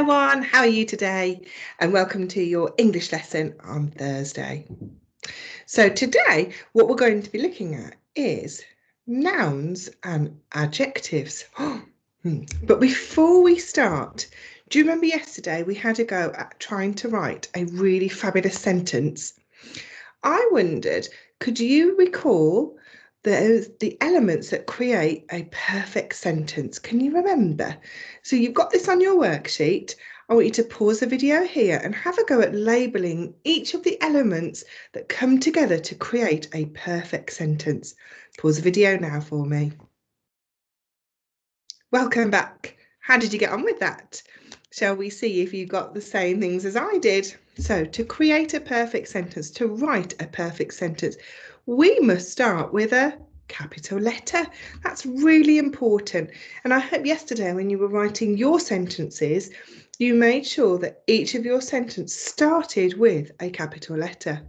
everyone, how are you today? And welcome to your English lesson on Thursday. So today, what we're going to be looking at is nouns and adjectives. But before we start, do you remember yesterday we had a go at trying to write a really fabulous sentence? I wondered, could you recall the elements that create a perfect sentence? Can you remember? So you've got this on your worksheet. I want you to pause the video here and have a go at labelling each of the elements that come together to create a perfect sentence. Pause the video now for me. Welcome back. How did you get on with that? Shall we see if you got the same things as I did? So to create a perfect sentence, to write a perfect sentence, we must start with a capital letter. That's really important. And I hope yesterday when you were writing your sentences, you made sure that each of your sentences started with a capital letter.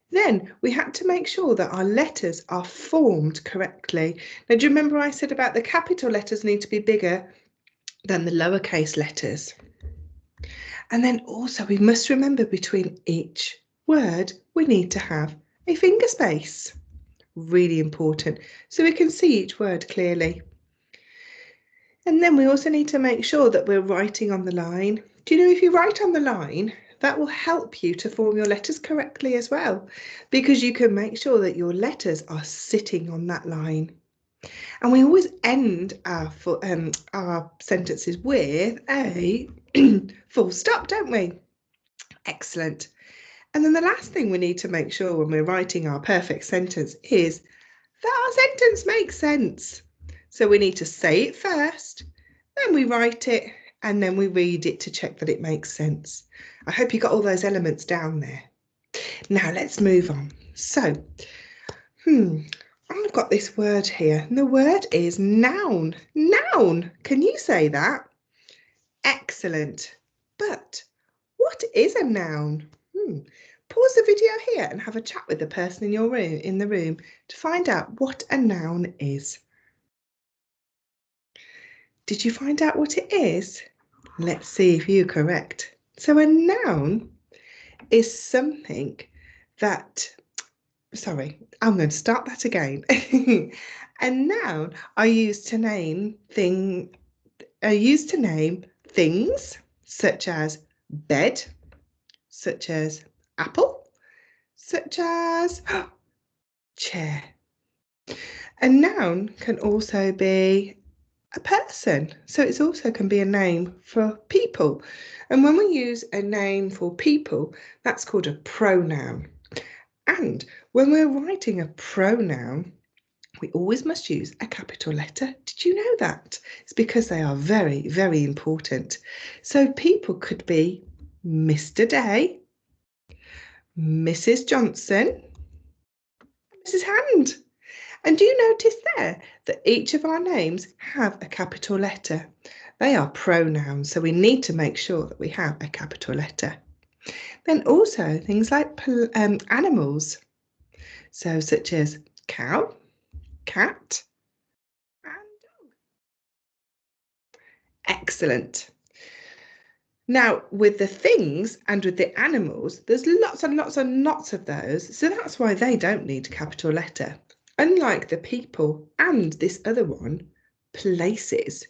Then we had to make sure that our letters are formed correctly. Now, do you remember I said about the capital letters need to be bigger than the lowercase letters? And then also we must remember between each word, we need to have a finger space. Really important, so we can see each word clearly. And then we also need to make sure that we're writing on the line. Do you know if you write on the line, that will help you to form your letters correctly as well, because you can make sure that your letters are sitting on that line. And we always end our sentences with a full stop, don't we? Excellent. And then the last thing we need to make sure when we're writing our perfect sentence is that our sentence makes sense. So we need to say it first, then we write it, and then we read it to check that it makes sense. I hope you got all those elements down there. Now let's move on. So, I've got this word here, and the word is noun. Noun, can you say that? Excellent. But what is a noun? Pause the video here and have a chat with the person in the room to find out what a noun is. Did you find out what it is? Let's see if you're correct. So a noun is something that, sorry, I'm going to start that again. A noun are used to name things such as bed, such as apple, such as chair. A noun can also be a person, so it also can be a name for people. And when we use a name for people, that's called a pronoun. And when we're writing a pronoun, we always must use a capital letter. Did you know that? It's because they are very, very important. So people could be Mr. Day, Mrs. Johnson, Mrs. Hand. And do you notice there that each of our names have a capital letter? They are pronouns, so we need to make sure that we have a capital letter. Then also things like animals, so such as cow, cat, and dog. Excellent. Now, with the things and with the animals, there's lots and lots and lots of those, so that's why they don't need a capital letter. Unlike the people and this other one, places,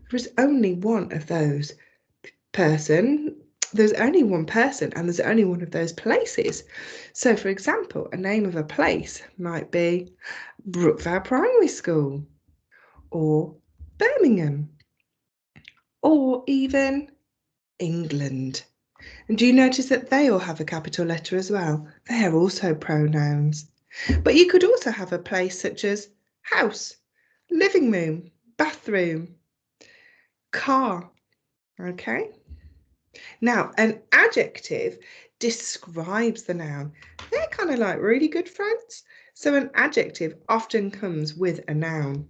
there is only one of those there's only one person and there's only one of those places. So for example, a name of a place might be Brookvale Primary School or Birmingham or even England. And do you notice that they all have a capital letter as well? They are also pronouns. But you could also have a place such as house, living room, bathroom, car. Okay. Now, an adjective describes the noun. They're kind of like really good friends. So an adjective often comes with a noun.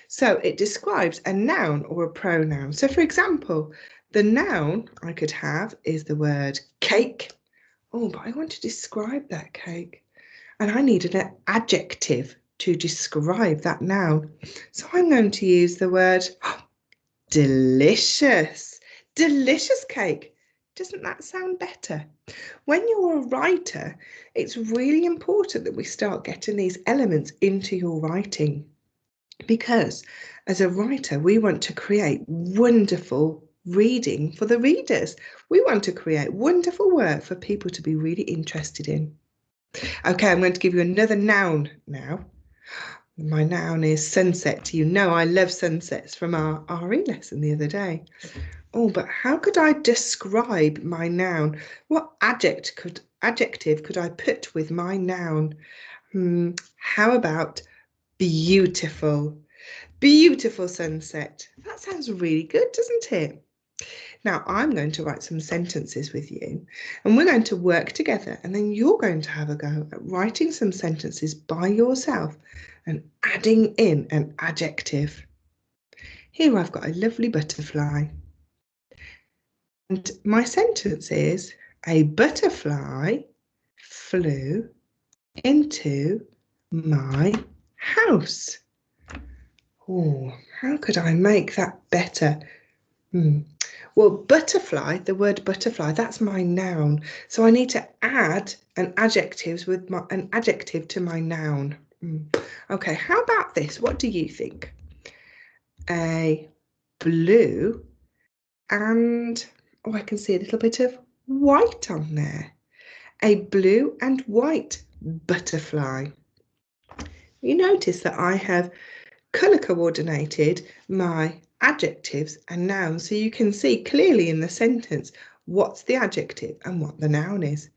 So it describes a noun or a pronoun. So for example, the noun I could have is the word cake. Oh, but I want to describe that cake. And I needed an adjective to describe that noun. So I'm going to use the word delicious. Delicious cake. Doesn't that sound better? When you're a writer, it's really important that we start getting these elements into your writing, because as a writer, we want to create wonderful reading for the readers. We want to create wonderful work for people to be really interested in. Okay, I'm going to give you another noun now. My noun is sunset. You know I love sunsets from our RE lesson the other day. Oh, but how could I describe my noun? What adjective could I put with my noun? How about beautiful? Beautiful sunset. That sounds really good, doesn't it? Now I'm going to write some sentences with you, and we're going to work together, and then you're going to have a go at writing some sentences by yourself and adding in an adjective. Here I've got a lovely butterfly. And my sentence is, a butterfly flew into my house. Oh, how could I make that better? Well, butterfly, the word butterfly, that's my noun. So I need to add an adjective to my noun. Okay, how about this? What do you think? A blue and, oh, I can see a little bit of white on there. A blue and white butterfly. You notice that I have colour coordinated my adjectives and nouns, so you can see clearly in the sentence what's the adjective and what the noun is.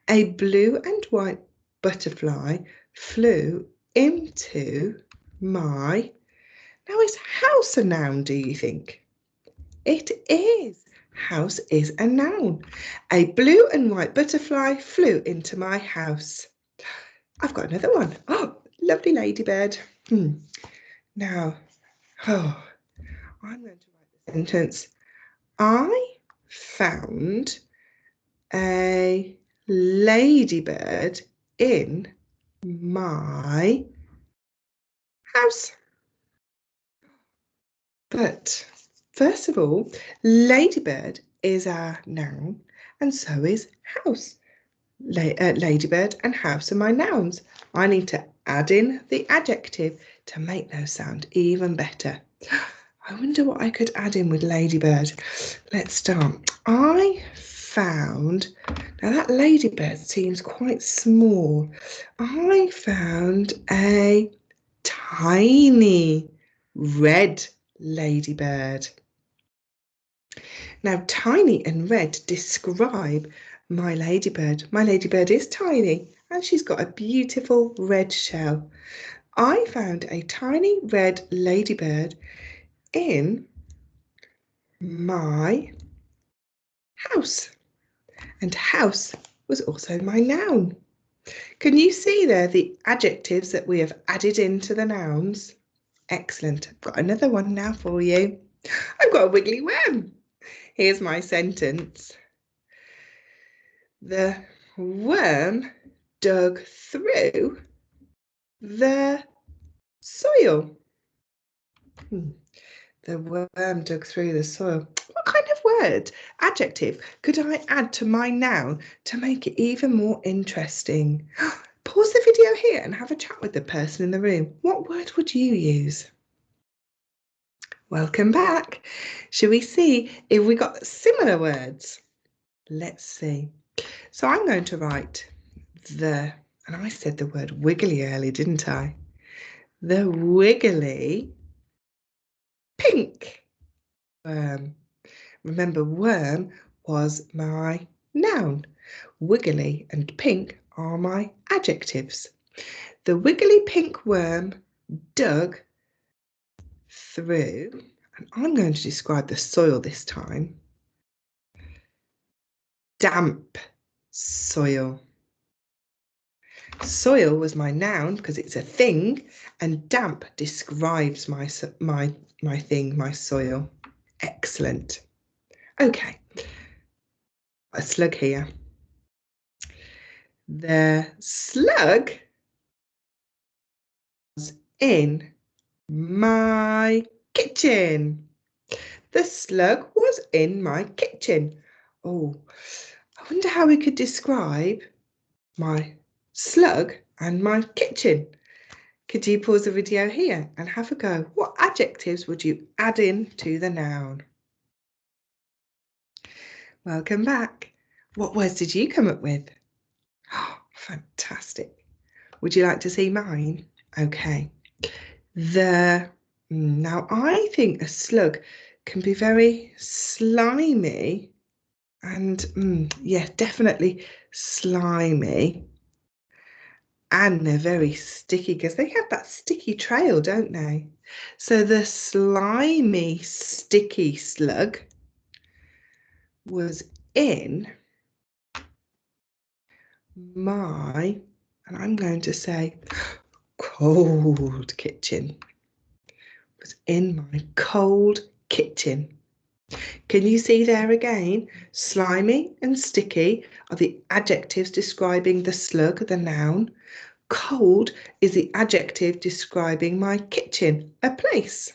A blue and white butterfly flew into my... Now, is house a noun, do you think? It is. House is a noun. A blue and white butterfly flew into my house. I've got another one. Oh, lovely ladybird. Now, I'm going to write the sentence. I found a ladybird in my house. But first of all, ladybird is our noun, and so is house. Ladybird and house are my nouns. I need to add in the adjective to make those sound even better. I wonder what I could add in with ladybird. Let's start. I found, now that ladybird seems quite small. I found a tiny red ladybird. Now, tiny and red describe my ladybird. My ladybird is tiny and she's got a beautiful red shell. I found a tiny red ladybird in my house. And house was also my noun. Can you see there the adjectives that we have added into the nouns? Excellent. I've got another one now for you. I've got a wiggly worm. Here's my sentence. The worm dug through the soil. The worm dug through the soil. What kind of word, adjective, could I add to my noun to make it even more interesting? Pause the video here and have a chat with the person in the room. What word would you use? Welcome back. Shall we see if we got similar words? Let's see. So I'm going to write and I said the word wiggly earlier, didn't I? The wiggly pink worm. Remember, worm was my noun. Wiggly and pink are my adjectives. The wiggly pink worm dug through, and I'm going to describe the soil this time. Damp soil. Soil was my noun because it's a thing, and damp describes my thing, my soil. Excellent. Okay, a slug here. The slug was in my kitchen. The slug was in my kitchen. Oh, I wonder how we could describe my slug and my kitchen. Could you pause the video here and have a go? What adjectives would you add in to the noun? Welcome back. What words did you come up with? Oh, fantastic. Would you like to see mine? Okay. Now I think a slug can be very slimy and yeah, definitely slimy. And they're very sticky because they have that sticky trail, don't they? So the slimy, sticky slug was in my, and I'm going to say cold kitchen. Was in my cold kitchen. Can you see there again? Slimy and sticky are the adjectives describing the slug, the noun. Cold is the adjective describing my kitchen, a place.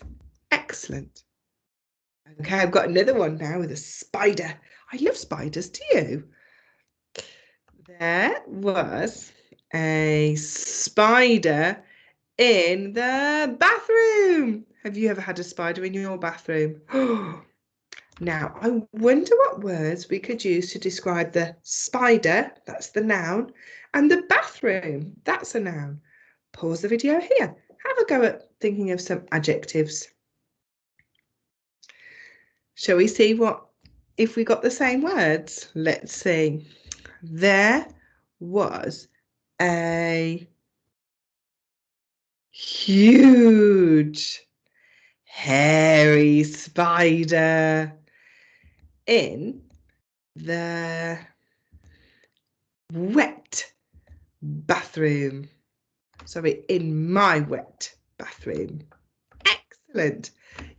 Excellent. Okay, I've got another one now with a spider. I love spiders, do you? There was a spider in the bathroom. Have you ever had a spider in your bathroom? Now, I wonder what words we could use to describe the spider, that's the noun, and the bathroom, that's a noun. Pause the video here. Have a go at thinking of some adjectives. Shall we see if we got the same words? Let's see. There was a huge, hairy spider in the wet bathroom. Sorry, in my wet bathroom. Excellent.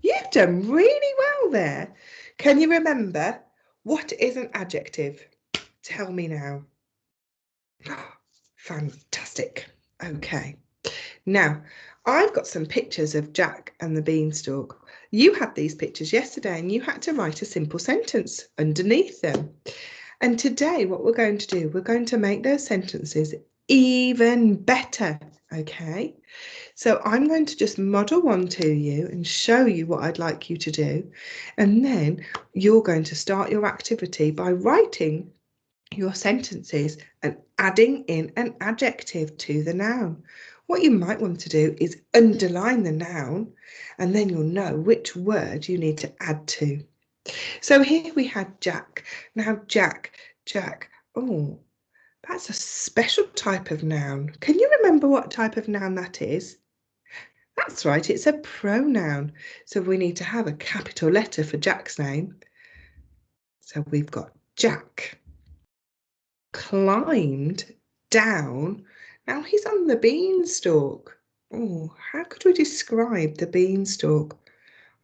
You've done really well there. Can you remember what is an adjective? Tell me now. Fantastic. Okay. Now, I've got some pictures of Jack and the beanstalk. You had these pictures yesterday and you had to write a simple sentence underneath them. And today what we're going to do, we're going to make those sentences even better, okay? So I'm going to just model one to you and show you what I'd like you to do. And then you're going to start your activity by writing your sentences and adding in an adjective to the noun. What you might want to do is underline the noun and then you'll know which word you need to add to. So here we had Jack. Now Jack, oh, that's a special type of noun. Can you remember what type of noun that is? That's right, it's a pronoun. So we need to have a capital letter for Jack's name. So we've got Jack climbed down. Now he's on the beanstalk. Oh, how could we describe the beanstalk?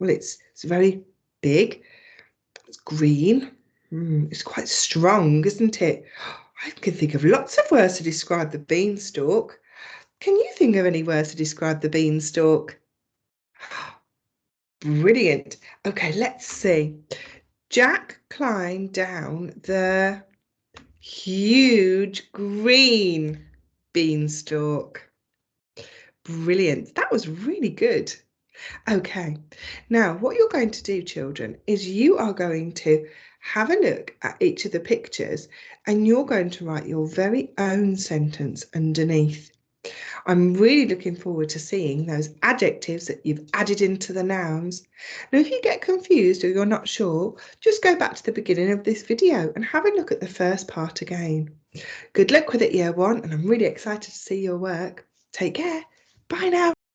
Well, it's very big. It's green. It's quite strong, isn't it? I can think of lots of words to describe the beanstalk. Can you think of any words to describe the beanstalk? Brilliant. Okay, let's see. Jack climbed down the huge green beanstalk. Brilliant. That was really good. Okay, now what you're going to do, children, is you are going to have a look at each of the pictures and you're going to write your very own sentence underneath. I'm really looking forward to seeing those adjectives that you've added into the nouns. Now, if you get confused or you're not sure, just go back to the beginning of this video and have a look at the first part again. Good luck with it, Year 1, and I'm really excited to see your work. Take care. Bye now.